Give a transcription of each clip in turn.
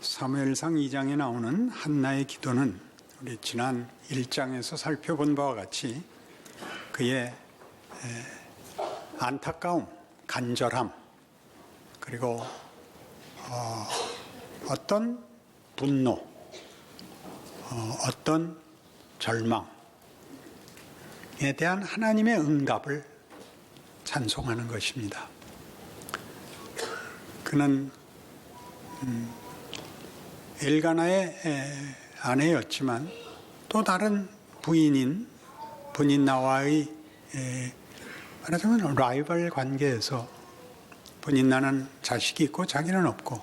사무엘상 2장에 나오는 한나의 기도는 우리 지난 1장에서 살펴본 바와 같이 그의 안타까움, 간절함, 그리고 어떤 분노, 어떤 절망에 대한 하나님의 응답을 찬송하는 것입니다. 그는 엘가나의 아내였지만 또 다른 부인 나와의 말하자면 라이벌 관계에서 부인나는 자식이 있고 자기는 없고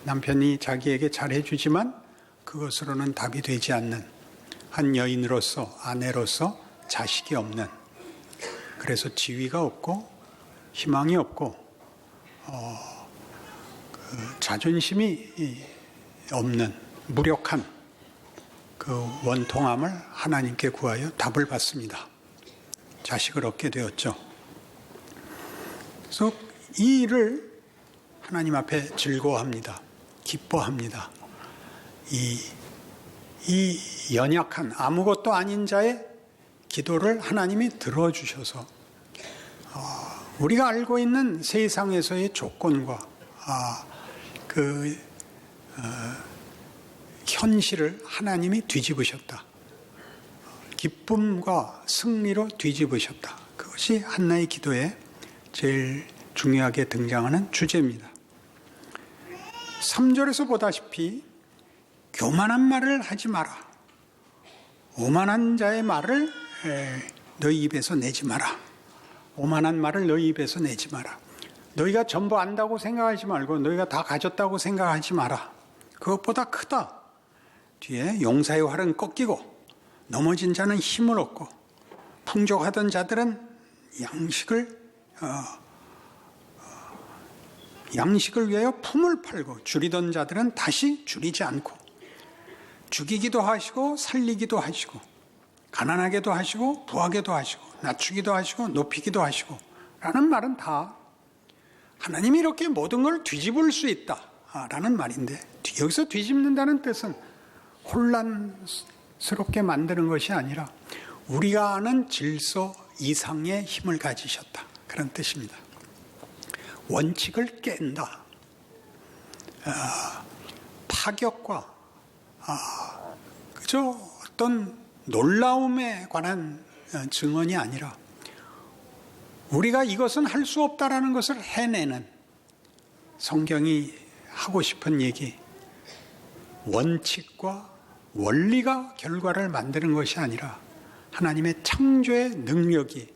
남편이 자기에게 잘해주지만 그것으로는 답이 되지 않는 한 여인으로서, 아내로서 자식이 없는, 그래서 지위가 없고 희망이 없고 자존심이 없는 무력한 그 원통함을 하나님께 구하여 답을 받습니다. 자식을 얻게 되었죠. 그래서 이 일을 하나님 앞에 즐거워합니다. 기뻐합니다. 이 연약한 아무것도 아닌 자의 기도를 하나님이 들어주셔서 우리가 알고 있는 세상에서의 조건과 현실을 하나님이 뒤집으셨다. 기쁨과 승리로 뒤집으셨다. 그것이 한나의 기도에 제일 중요하게 등장하는 주제입니다. 3절에서 보다시피 교만한 말을 하지 마라. 오만한 자의 말을 너희 입에서 내지 마라. 오만한 말을 너희 입에서 내지 마라. 너희가 전부 안다고 생각하지 말고 너희가 다 가졌다고 생각하지 마라. 그것보다 크다. 뒤에 용사의 활은 꺾이고 넘어진 자는 힘을 얻고 풍족하던 자들은 양식을 위하여 품을 팔고 줄이던 자들은 다시 줄이지 않고 죽이기도 하시고 살리기도 하시고 가난하게도 하시고 부하게도 하시고 낮추기도 하시고 높이기도 하시고 라는 말은 다 하나님이 이렇게 모든 걸 뒤집을 수 있다 라는 말인데, 여기서 뒤집는다는 뜻은 혼란스럽게 만드는 것이 아니라 우리가 아는 질서 이상의 힘을 가지셨다, 그런 뜻입니다. 원칙을 깬다. 파격과 그저 어떤 놀라움에 관한 증언이 아니라 우리가 이것은 할 수 없다라는 것을 해내는, 성경이 하고 싶은 얘기, 원칙과 원리가 결과를 만드는 것이 아니라 하나님의 창조의 능력이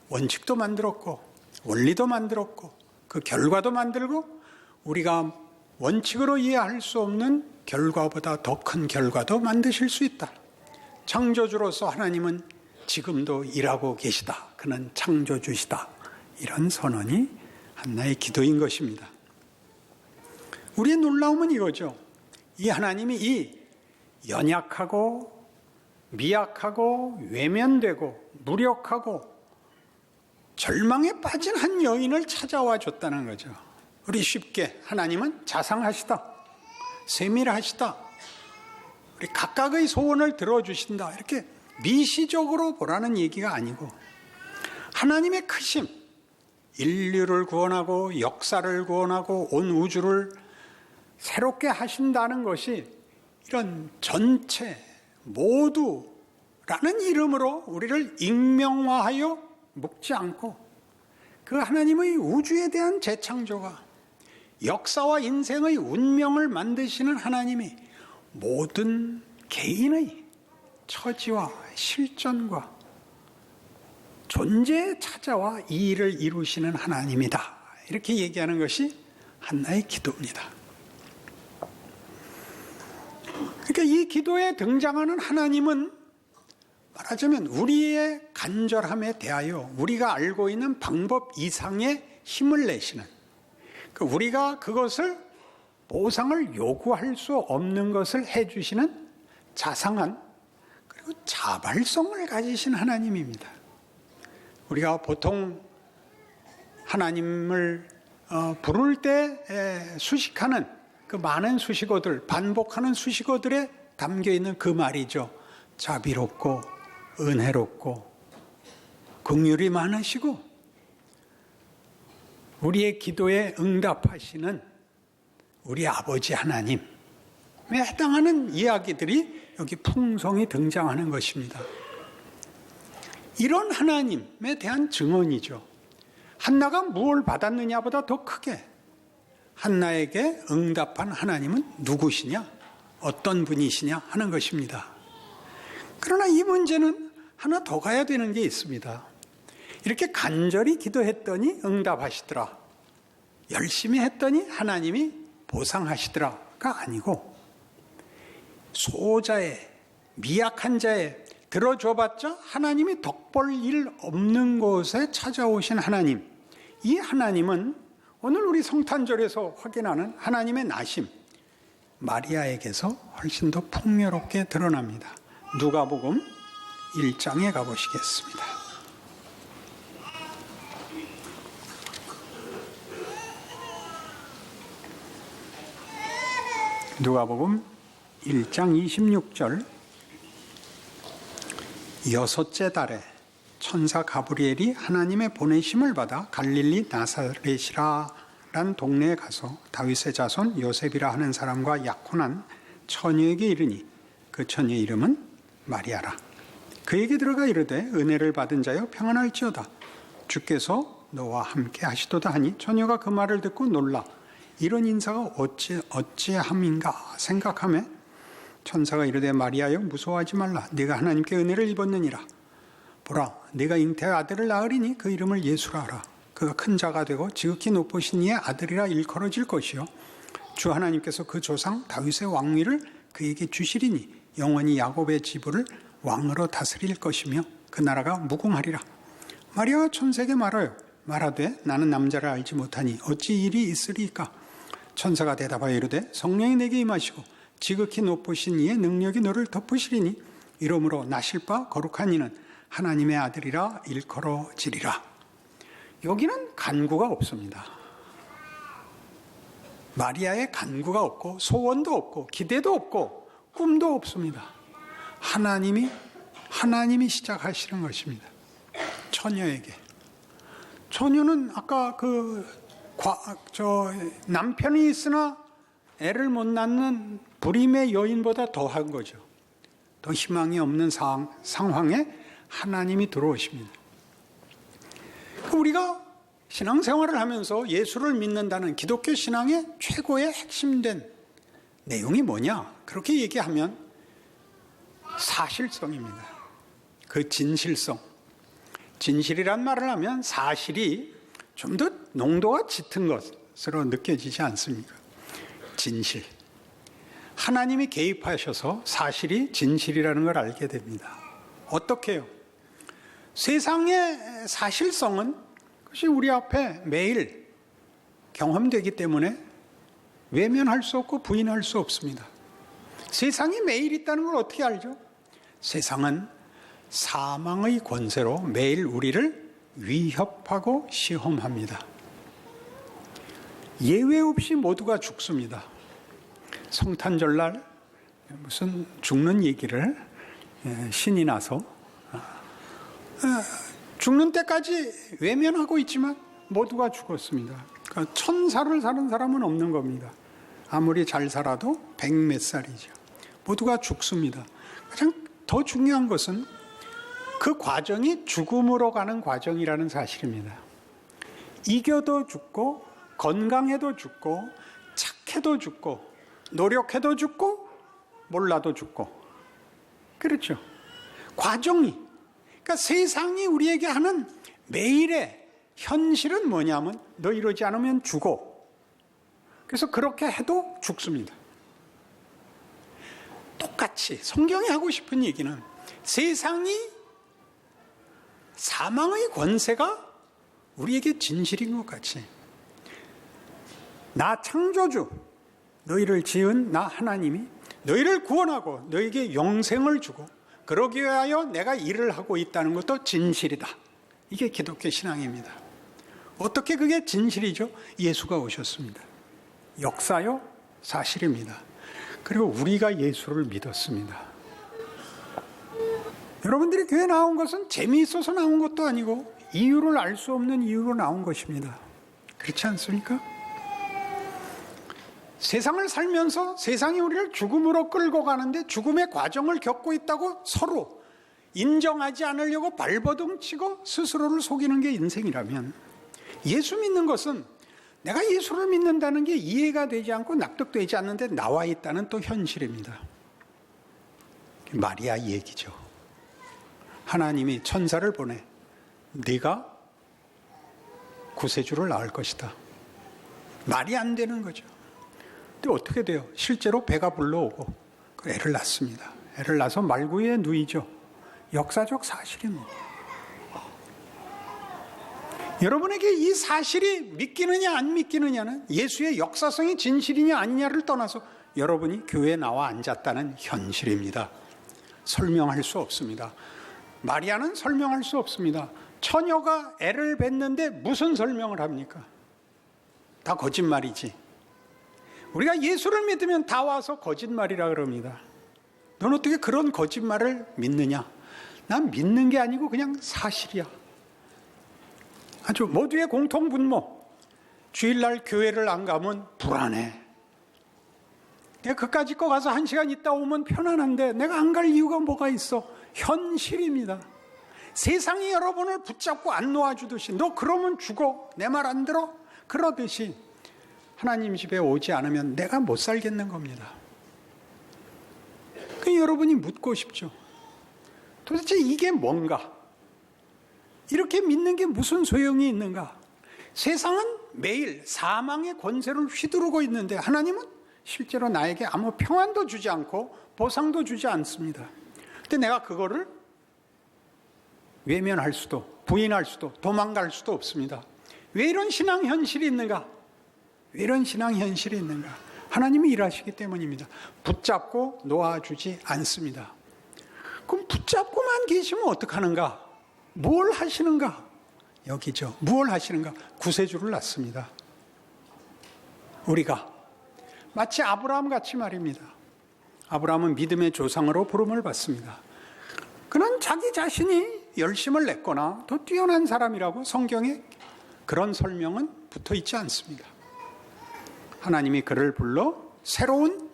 원칙도 만들었고 원리도 만들었고 그 결과도 만들고 우리가 원칙으로 이해할 수 없는 결과보다 더 큰 결과도 만드실 수 있다. 창조주로서 하나님은 지금도 일하고 계시다. 그는 창조주시다. 이런 선언이 한나의 기도인 것입니다. 우리의 놀라움은 이거죠. 이 하나님이 이 연약하고 미약하고 외면되고 무력하고 절망에 빠진 한 여인을 찾아와 줬다는 거죠. 우리 쉽게 하나님은 자상하시다, 세밀하시다, 우리 각각의 소원을 들어주신다, 이렇게 미시적으로 보라는 얘기가 아니고 하나님의 크심, 인류를 구원하고 역사를 구원하고 온 우주를 새롭게 하신다는 것이 이런 전체 모두라는 이름으로 우리를 익명화하여 묶지 않고 그 하나님의 우주에 대한 재창조가, 역사와 인생의 운명을 만드시는 하나님이 모든 개인의 처지와 실존과 존재에 찾아와 이 일을 이루시는 하나님이다. 이렇게 얘기하는 것이 한나의 기도입니다. 그러니까 이 기도에 등장하는 하나님은 말하자면 우리의 간절함에 대하여 우리가 알고 있는 방법 이상의 힘을 내시는, 우리가 그것을 보상을 요구할 수 없는 것을 해주시는 자상한 그리고 자발성을 가지신 하나님입니다. 우리가 보통 하나님을 부를 때 수식하는 그 많은 수식어들, 반복하는 수식어들에 담겨 있는 그 말이죠. 자비롭고 은혜롭고 긍휼이 많으시고 우리의 기도에 응답하시는 우리 아버지 하나님에 해당하는 이야기들이 여기 풍성히 등장하는 것입니다. 이런 하나님에 대한 증언이죠. 한나가 무엇을 받았느냐보다 더 크게 한나에게 응답한 하나님은 누구시냐, 어떤 분이시냐 하는 것입니다. 그러나 이 문제는 하나 더 가야 되는 게 있습니다. 이렇게 간절히 기도했더니 응답하시더라, 열심히 했더니 하나님이 보상하시더라가 아니고, 소자의, 미약한 자의 들어줘봤자 하나님이 덕볼 일 없는 곳에 찾아오신 하나님, 이 하나님은 오늘 우리 성탄절에서 확인하는 하나님의 나심, 마리아에게서 훨씬 더 풍요롭게 드러납니다. 누가복음 1장에 가보시겠습니다. 누가복음 1장 26절, 여섯째 달에 천사 가브리엘이 하나님의 보내심을 받아 갈릴리 나사렛이라 란 동네에 가서 다윗의 자손 요셉이라 하는 사람과 약혼한 처녀에게 이르니 그 처녀의 이름은 마리아라. 그에게 들어가 이르되 은혜를 받은 자여 평안할지어다, 주께서 너와 함께 하시도다 하니 처녀가 그 말을 듣고 놀라 이런 인사가 어찌함인가 생각하며 천사가 이르되 마리아여 무서워하지 말라, 네가 하나님께 은혜를 입었느니라. 보라, 네가 잉태의 아들을 낳으리니 그 이름을 예수라 하라. 그가 큰 자가 되고 지극히 높으신 이의 아들이라 일컬어질 것이요 주 하나님께서 그 조상 다윗의 왕위를 그에게 주시리니 영원히 야곱의 지부를 왕으로 다스릴 것이며 그 나라가 무궁하리라. 마리아가 천사에게 말하되 나는 남자를 알지 못하니 어찌 일이 있으리까. 천사가 대답하여 이르되 성령이 내게 임하시고 지극히 높으신 이의 능력이 너를 덮으시리니 이러므로 나실 바 거룩한 이는 하나님의 아들이라 일컬어지리라. 여기는 간구가 없습니다. 마리아의 간구가 없고 소원도 없고 기대도 없고 꿈도 없습니다. 하나님이 시작하시는 것입니다. 처녀에게. 처녀는 아까 남편이 있으나 애를 못 낳는 불임의 여인보다 더한 거죠. 더 희망이 없는 상황에 하나님이 들어오십니다. 우리가 신앙생활을 하면서 예수를 믿는다는 기독교 신앙의 최고의 핵심된 내용이 뭐냐? 그렇게 얘기하면 사실성입니다. 그 진실성. 진실이란 말을 하면 사실이 좀 더 농도가 짙은 것으로 느껴지지 않습니까? 진실. 하나님이 개입하셔서 사실이 진실이라는 걸 알게 됩니다. 어떻게요? 세상의 사실성은 그것이 우리 앞에 매일 경험되기 때문에 외면할 수 없고 부인할 수 없습니다. 세상이 매일 있다는 걸 어떻게 알죠? 세상은 사망의 권세로 매일 우리를 위협하고 시험합니다. 예외 없이 모두가 죽습니다. 성탄절날 무슨 죽는 얘기를 신이 나서 죽는 때까지 외면하고 있지만 모두가 죽었습니다. 그러니까 1000살을 사는 사람은 없는 겁니다. 아무리 잘 살아도 100몇 살이죠. 모두가 죽습니다. 가장 더 중요한 것은 그 과정이 죽음으로 가는 과정이라는 사실입니다. 이겨도 죽고 건강해도 죽고 착해도 죽고 노력해도 죽고 몰라도 죽고, 그렇죠. 과정이, 그러니까 세상이 우리에게 하는 매일의 현실은 뭐냐면 너 이러지 않으면 죽어. 그래서 그렇게 해도 죽습니다. 똑같이 성경이 하고 싶은 얘기는 세상이 사망의 권세가 우리에게 진실인 것 같이, 나 창조주, 너희를 지은 나 하나님이 너희를 구원하고 너희에게 영생을 주고 그러기 위하여 내가 일을 하고 있다는 것도 진실이다. 이게 기독교 신앙입니다. 어떻게 그게 진실이죠? 예수가 오셨습니다. 역사요? 사실입니다. 그리고 우리가 예수를 믿었습니다. 여러분들이 교회 나온 것은 재미있어서 나온 것도 아니고 이유를 알 수 없는 이유로 나온 것입니다. 그렇지 않습니까? 세상을 살면서 세상이 우리를 죽음으로 끌고 가는데 죽음의 과정을 겪고 있다고 서로 인정하지 않으려고 발버둥 치고 스스로를 속이는 게 인생이라면, 예수 믿는 것은 내가 예수를 믿는다는 게 이해가 되지 않고 납득되지 않는데 나와 있다는 또 현실입니다. 마리아 얘기죠. 하나님이 천사를 보내 네가 구세주를 낳을 것이다. 말이 안 되는 거죠. 근데 어떻게 돼요? 실제로 배가 불러오고 애를 낳습니다. 애를 낳아서 말구이에 누이죠. 역사적 사실입니다. 여러분에게 이 사실이 믿기느냐 안 믿기느냐는 예수의 역사성이 진실이냐 아니냐를 떠나서 여러분이 교회에 나와 앉았다는 현실입니다. 설명할 수 없습니다. 마리아는 설명할 수 없습니다. 처녀가 애를 낳는데 무슨 설명을 합니까? 다 거짓말이지. 우리가 예수를 믿으면 다 와서 거짓말이라 그럽니다. 넌 어떻게 그런 거짓말을 믿느냐? 난 믿는 게 아니고 그냥 사실이야. 아주 모두의 공통분모. 주일날 교회를 안 가면 불안해. 내가 그까짓 거 가서 1시간 있다 오면 편안한데 내가 안 갈 이유가 뭐가 있어? 현실입니다. 세상이 여러분을 붙잡고 안 놓아주듯이 너 그러면 죽어. 내 말 안 들어? 그러듯이 하나님 집에 오지 않으면 내가 못 살겠는 겁니다. 그 여러분이 묻고 싶죠. 도대체 이게 뭔가? 이렇게 믿는 게 무슨 소용이 있는가? 세상은 매일 사망의 권세를 휘두르고 있는데 하나님은 실제로 나에게 아무 평안도 주지 않고 보상도 주지 않습니다. 근데 내가 그거를 외면할 수도 부인할 수도 도망갈 수도 없습니다. 왜 이런 신앙 현실이 있는가? 왜 이런 신앙 현실이 있는가? 하나님이 일하시기 때문입니다. 붙잡고 놓아주지 않습니다. 그럼 붙잡고만 계시면 어떡하는가? 뭘 하시는가? 여기죠. 뭘 하시는가? 구세주를 낳습니다. 우리가 마치 아브라함 같이 말입니다. 아브라함은 믿음의 조상으로 부름을 받습니다. 그는 자기 자신이 열심을 냈거나 더 뛰어난 사람이라고 성경에 그런 설명은 붙어 있지 않습니다. 하나님이 그를 불러 새로운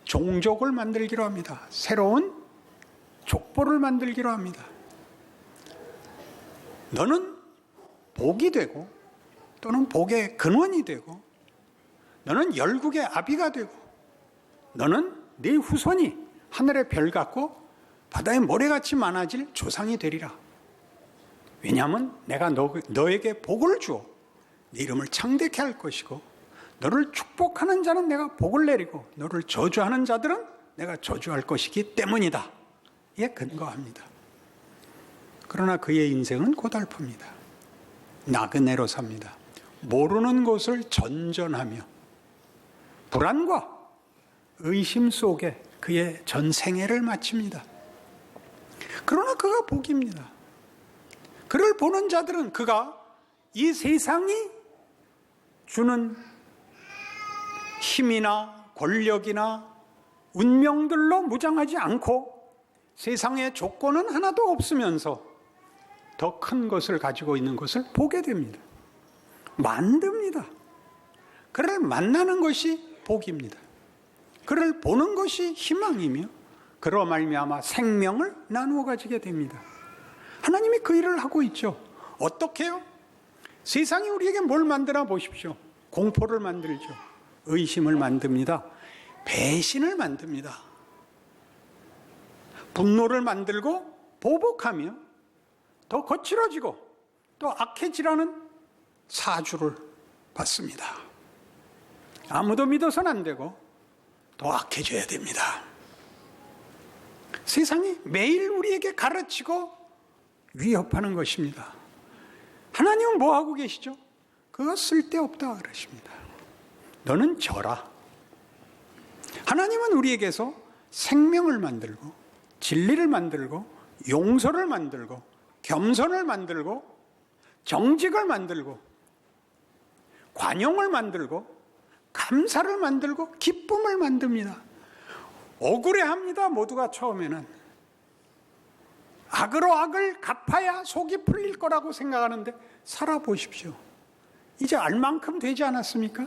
종족을 만들기로 합니다. 새로운 족보를 만들기로 합니다. 너는 복이 되고 또는 복의 근원이 되고 너는 열국의 아비가 되고 너는 네 후손이 하늘의 별 같고 바다의 모래같이 많아질 조상이 되리라. 왜냐하면 내가 너에게 복을 주어 네 이름을 창대케 할 것이고 너를 축복하는 자는 내가 복을 내리고 너를 저주하는 자들은 내가 저주할 것이기 때문이다. 이에 근거합니다. 그러나 그의 인생은 고달픕니다. 나그네로 삽니다. 모르는 곳을 전전하며 불안과 의심 속에 그의 전 생애를 마칩니다. 그러나 그가 복입니다. 그를 보는 자들은 그가 이 세상이 주는 힘이나 권력이나 운명들로 무장하지 않고 세상의 조건은 하나도 없으면서 더 큰 것을 가지고 있는 것을 보게 됩니다. 만듭니다. 그를 만나는 것이 복입니다. 그를 보는 것이 희망이며 그로 말미암아 생명을 나누어 가지게 됩니다. 하나님이 그 일을 하고 있죠. 어떻게요? 세상이 우리에게 뭘 만드나 보십시오. 공포를 만들죠. 의심을 만듭니다. 배신을 만듭니다. 분노를 만들고 보복하며 더 거칠어지고 또 악해지라는 사주를 받습니다. 아무도 믿어서는 안 되고 더 악해져야 됩니다. 세상이 매일 우리에게 가르치고 위협하는 것입니다. 하나님은 뭐 하고 계시죠? 그거 쓸데없다 그러십니다. 너는 져라. 하나님은 우리에게서 생명을 만들고 진리를 만들고 용서를 만들고 겸손을 만들고 정직을 만들고 관용을 만들고 감사를 만들고 기쁨을 만듭니다. 억울해합니다. 모두가 처음에는. 악으로 악을 갚아야 속이 풀릴 거라고 생각하는데 살아보십시오. 이제 알 만큼 되지 않았습니까?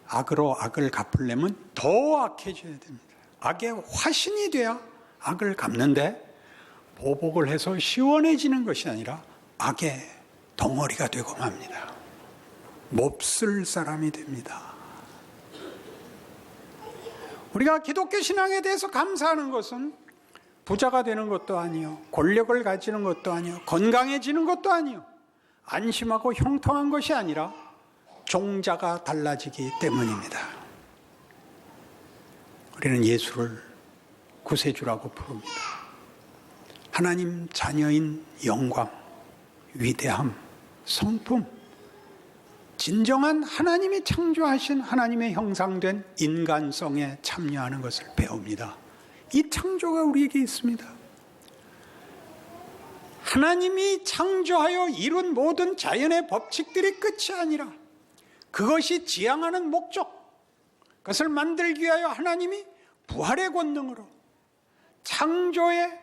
악으로 악을 갚으려면 더 악해져야 됩니다. 악의 화신이 돼야 악을 갚는데 보복을 해서 시원해지는 것이 아니라 악의 덩어리가 되고 맙니다. 몹쓸 사람이 됩니다. 우리가 기독교 신앙에 대해서 감사하는 것은 부자가 되는 것도 아니요, 권력을 가지는 것도 아니요, 건강해지는 것도 아니요, 안심하고 형통한 것이 아니라 종자가 달라지기 때문입니다. 우리는 예수를 구세주라고 부릅니다. 하나님 자녀인 영광, 위대함, 성품, 진정한 하나님이 창조하신 하나님의 형상된 인간성에 참여하는 것을 배웁니다. 이 창조가 우리에게 있습니다. 하나님이 창조하여 이룬 모든 자연의 법칙들이 끝이 아니라 그것이 지향하는 목적, 그것을 만들기 위하여 하나님이 부활의 권능으로 창조의,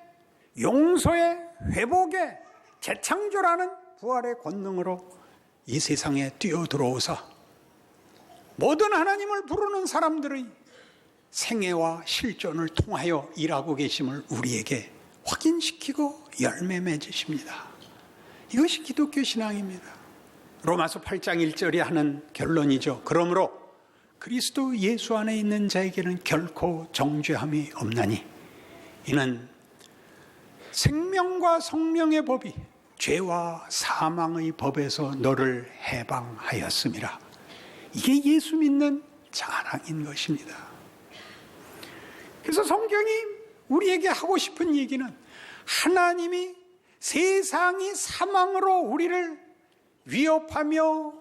용서의, 회복의, 재창조라는 부활의 권능으로 이 세상에 뛰어들어오사 모든 하나님을 부르는 사람들의 생애와 실존을 통하여 일하고 계심을 우리에게 확인시키고 열매 맺으십니다. 이것이 기독교 신앙입니다. 로마서 8장 1절이 하는 결론이죠. 그러므로 그리스도 예수 안에 있는 자에게는 결코 정죄함이 없나니 이는 생명과 성령의 법이 죄와 사망의 법에서 너를 해방하였음이라. 이게 예수 믿는 자랑인 것입니다. 그래서 성경이 우리에게 하고 싶은 얘기는 하나님이 세상이 사망으로 우리를 위협하며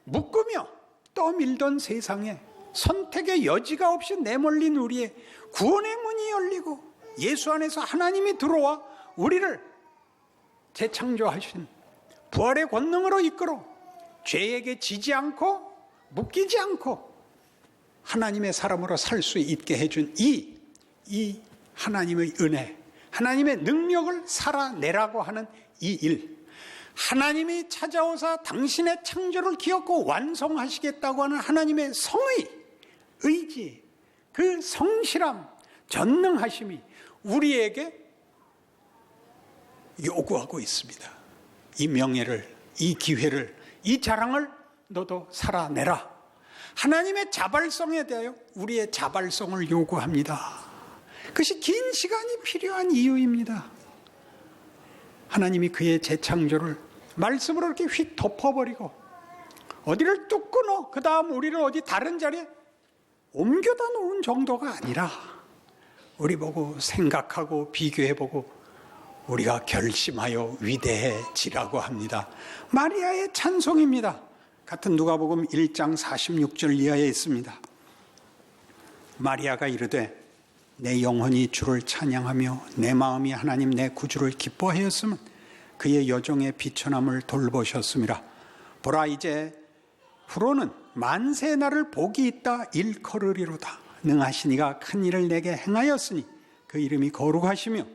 묶으며 떠밀던 세상에 선택의 여지가 없이 내몰린 우리의 구원의 문이 열리고 예수 안에서 하나님이 들어와 우리를 재창조하신 부활의 권능으로 이끌어 죄에게 지지 않고 묶이지 않고 하나님의 사람으로 살 수 있게 해준 이 하나님의 은혜, 하나님의 능력을 살아내라고 하는 이 일, 하나님이 찾아오사 당신의 창조를 기억고 완성하시겠다고 하는 하나님의 성의, 의지, 그 성실함, 전능하심이 우리에게 요구하고 있습니다. 이 명예를, 이 기회를, 이 자랑을 너도 살아내라. 하나님의 자발성에 대하여 우리의 자발성을 요구합니다. 그것이 긴 시간이 필요한 이유입니다. 하나님이 그의 재창조를 말씀으로 이렇게 휙 덮어버리고 어디를 뚝 끊어 그 다음 우리를 어디 다른 자리에 옮겨다 놓은 정도가 아니라 우리 보고 생각하고 비교해보고 우리가 결심하여 위대해지라고 합니다. 마리아의 찬송입니다. 같은 누가복음 1장 46절 이하에 있습니다. 마리아가 이르되 내 영혼이 주를 찬양하며 내 마음이 하나님 내 구주를 기뻐하였으면 그의 여종의 비천함을 돌보셨음이라. 보라 이제 후로는 만세 나를 복이 있다 일컬으리로다. 능하신 이가 큰 일을 내게 행하였으니 그 이름이 거룩하시며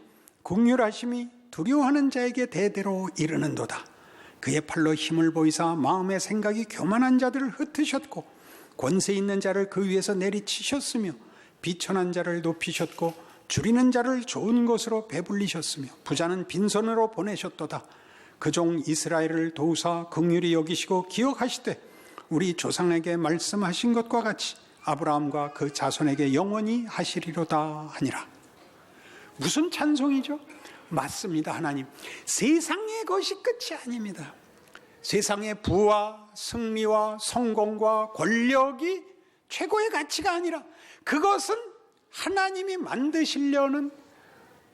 긍휼하심이 두려워하는 자에게 대대로 이르는도다. 그의 팔로 힘을 보이사 마음의 생각이 교만한 자들을 흩으셨고 권세 있는 자를 그 위에서 내리치셨으며 비천한 자를 높이셨고 줄이는 자를 좋은 것으로 배불리셨으며 부자는 빈손으로 보내셨도다. 그 종 이스라엘을 도우사 긍휼히 여기시고 기억하시되 우리 조상에게 말씀하신 것과 같이 아브라함과 그 자손에게 영원히 하시리로다 하니라. 무슨 찬송이죠? 맞습니다. 하나님 세상의 것이 끝이 아닙니다. 세상의 부와 승리와 성공과 권력이 최고의 가치가 아니라 그것은 하나님이 만드시려는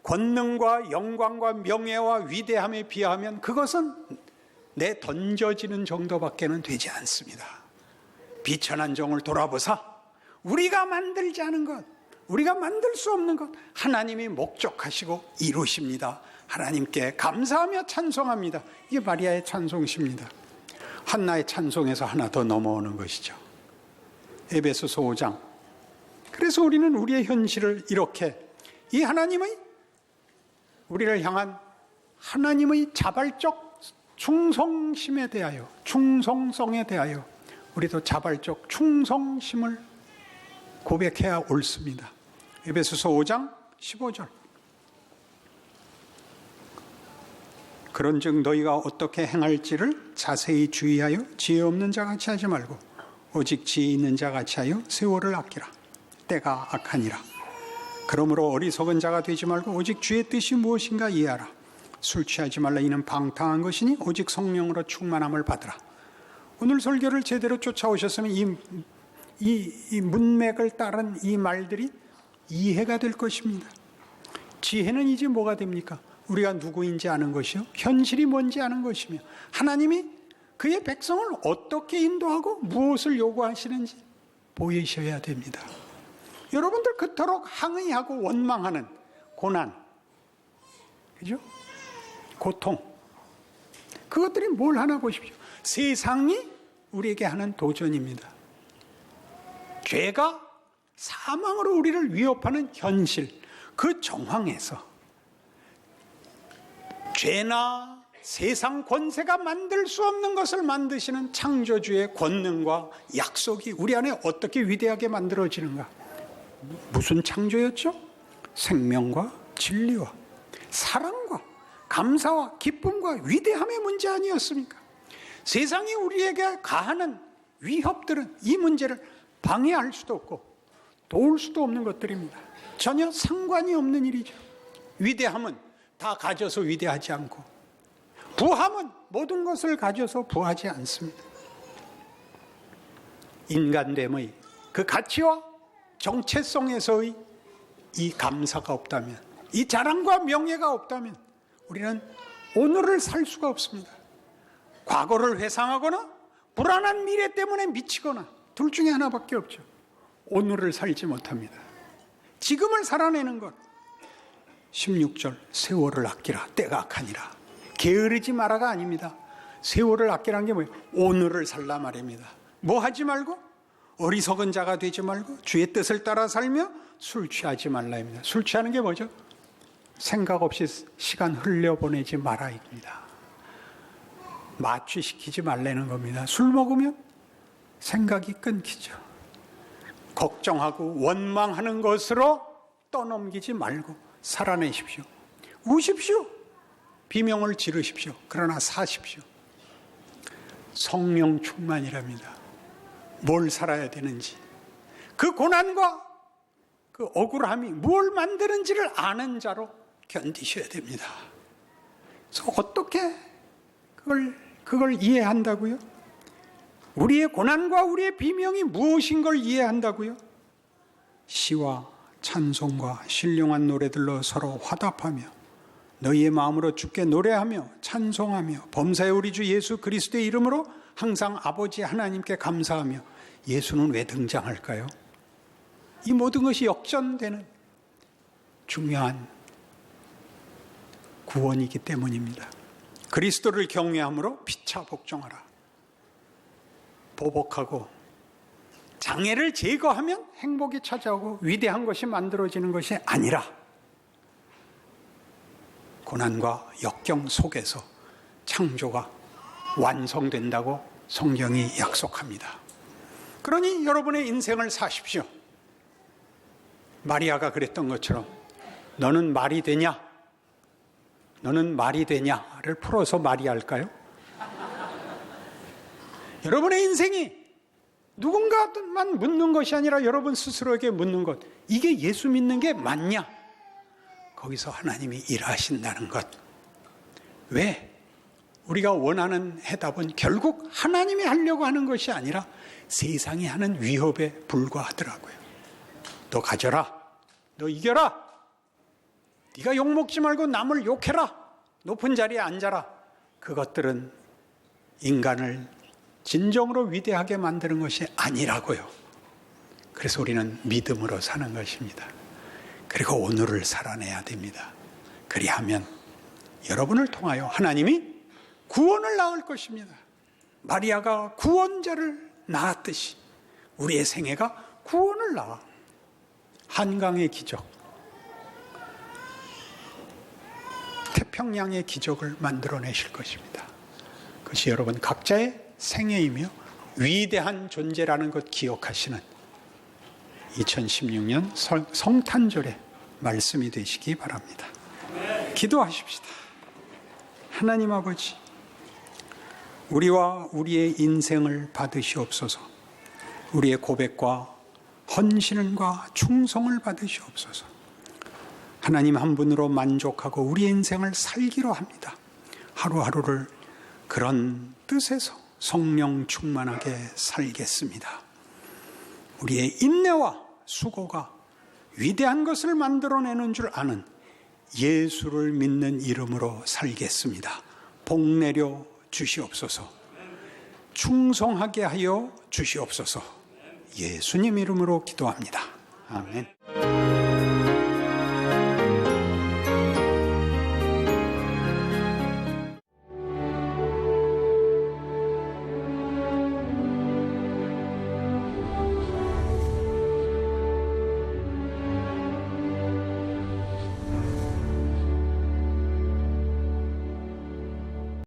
권능과 영광과 명예와 위대함에 비하면 그것은 내 던져지는 정도밖에는 되지 않습니다. 비천한 종을 돌아보사 우리가 만들지 않은 것, 우리가 만들 수 없는 것 하나님이 목적하시고 이루십니다. 하나님께 감사하며 찬송합니다. 이게 마리아의 찬송시입니다. 한나의 찬송에서 하나 더 넘어오는 것이죠. 에베소서 5장. 그래서 우리는 우리의 현실을 이렇게 이 하나님의 우리를 향한 하나님의 자발적 충성심에 대하여 충성성에 대하여 우리도 자발적 충성심을 고백해야 옳습니다. 에베소서 5장 15절. 그런즉 너희가 어떻게 행할지를 자세히 주의하여 지혜 없는 자같이 하지 말고 오직 지혜 있는 자같이 하여 세월을 아끼라. 때가 악하니라. 그러므로 어리석은 자가 되지 말고 오직 주의 뜻이 무엇인가 이해하라. 술 취하지 말라. 이는 방탕한 것이니 오직 성령으로 충만함을 받으라. 오늘 설교를 제대로 쫓아오셨으면 이 문맥을 따른 이 말들이 이해가 될 것입니다. 지혜는 이제 뭐가 됩니까? 우리가 누구인지 아는 것이요, 현실이 뭔지 아는 것이며, 하나님이 그의 백성을 어떻게 인도하고 무엇을 요구하시는지 보이셔야 됩니다. 여러분들 그토록 항의하고 원망하는 고난, 그죠? 고통, 그것들이 뭘 하나 보십시오. 세상이 우리에게 하는 도전입니다. 죄가 사망으로 우리를 위협하는 현실, 그 정황에서 죄나 세상 권세가 만들 수 없는 것을 만드시는 창조주의 권능과 약속이 우리 안에 어떻게 위대하게 만들어지는가? 무슨 창조였죠? 생명과 진리와 사랑과 감사와 기쁨과 위대함의 문제 아니었습니까? 세상이 우리에게 가하는 위협들은 이 문제를 방해할 수도 없고 도울 수도 없는 것들입니다. 전혀 상관이 없는 일이죠. 위대함은 다 가져서 위대하지 않고, 부함은 모든 것을 가져서 부하지 않습니다. 인간됨의 그 가치와 정체성에서의 이 감사가 없다면, 이 자랑과 명예가 없다면 우리는 오늘을 살 수가 없습니다. 과거를 회상하거나 불안한 미래 때문에 미치거나 둘 중에 하나밖에 없죠. 오늘을 살지 못합니다. 지금을 살아내는 것. 16절, 세월을 아끼라. 때가 악하니라. 게으르지 마라가 아닙니다. 세월을 아끼라는 게 뭐예요? 오늘을 살라 말입니다. 뭐 하지 말고? 어리석은 자가 되지 말고 주의 뜻을 따라 살며 술 취하지 말라입니다. 술 취하는 게 뭐죠? 생각 없이 시간 흘려보내지 마라입니다. 마취시키지 말라는 겁니다. 술 먹으면 생각이 끊기죠. 걱정하고 원망하는 것으로 떠넘기지 말고 살아내십시오. 우십시오. 비명을 지르십시오. 그러나 사십시오. 성령 충만이랍니다. 뭘 살아야 되는지, 그 고난과 그 억울함이 뭘 만드는지를 아는 자로 견디셔야 됩니다. 그래서 어떻게 그걸 이해한다고요? 우리의 고난과 우리의 비명이 무엇인 걸 이해한다고요? 시와 찬송과 신령한 노래들로 서로 화답하며 너희의 마음으로 주께 노래하며 찬송하며 범사의 우리 주 예수 그리스도의 이름으로 항상 아버지 하나님께 감사하며. 예수는 왜 등장할까요? 이 모든 것이 역전되는 중요한 구원이기 때문입니다. 그리스도를 경외함으로 피차 복종하라. 보복하고 장애를 제거하면 행복이 찾아오고 위대한 것이 만들어지는 것이 아니라 고난과 역경 속에서 창조가 완성된다고 성경이 약속합니다. 그러니 여러분의 인생을 사십시오. 마리아가 그랬던 것처럼 너는 말이 되냐? 너는 말이 되냐를 풀어서 말이 할까요? 여러분의 인생이 누군가만 묻는 것이 아니라 여러분 스스로에게 묻는 것. 이게 예수 믿는 게 맞냐? 거기서 하나님이 일하신다는 것. 왜? 우리가 원하는 해답은 결국 하나님이 하려고 하는 것이 아니라 세상이 하는 위협에 불과하더라고요. 너 가져라. 너 이겨라. 네가 욕먹지 말고 남을 욕해라. 높은 자리에 앉아라. 그것들은 인간을 진정으로 위대하게 만드는 것이 아니라고요. 그래서 우리는 믿음으로 사는 것입니다. 그리고 오늘을 살아내야 됩니다. 그리하면 여러분을 통하여 하나님이 구원을 낳을 것입니다. 마리아가 구원자를 낳았듯이 우리의 생애가 구원을 낳아. 한강의 기적, 태평양의 기적을 만들어내실 것입니다. 그것이 여러분 각자의 생애이며 위대한 존재라는 것 기억하시는 2016년 성탄절의 말씀이 되시기 바랍니다. 기도하십시다. 하나님 아버지, 우리와 우리의 인생을 받으시옵소서. 우리의 고백과 헌신과 충성을 받으시옵소서. 하나님 한 분으로 만족하고 우리의 인생을 살기로 합니다. 하루하루를 그런 뜻에서 성령 충만하게 살겠습니다. 우리의 인내와 수고가 위대한 것을 만들어내는 줄 아는 예수를 믿는 이름으로 살겠습니다. 복 내려 주시옵소서. 충성하게 하여 주시옵소서. 예수님 이름으로 기도합니다. 아멘.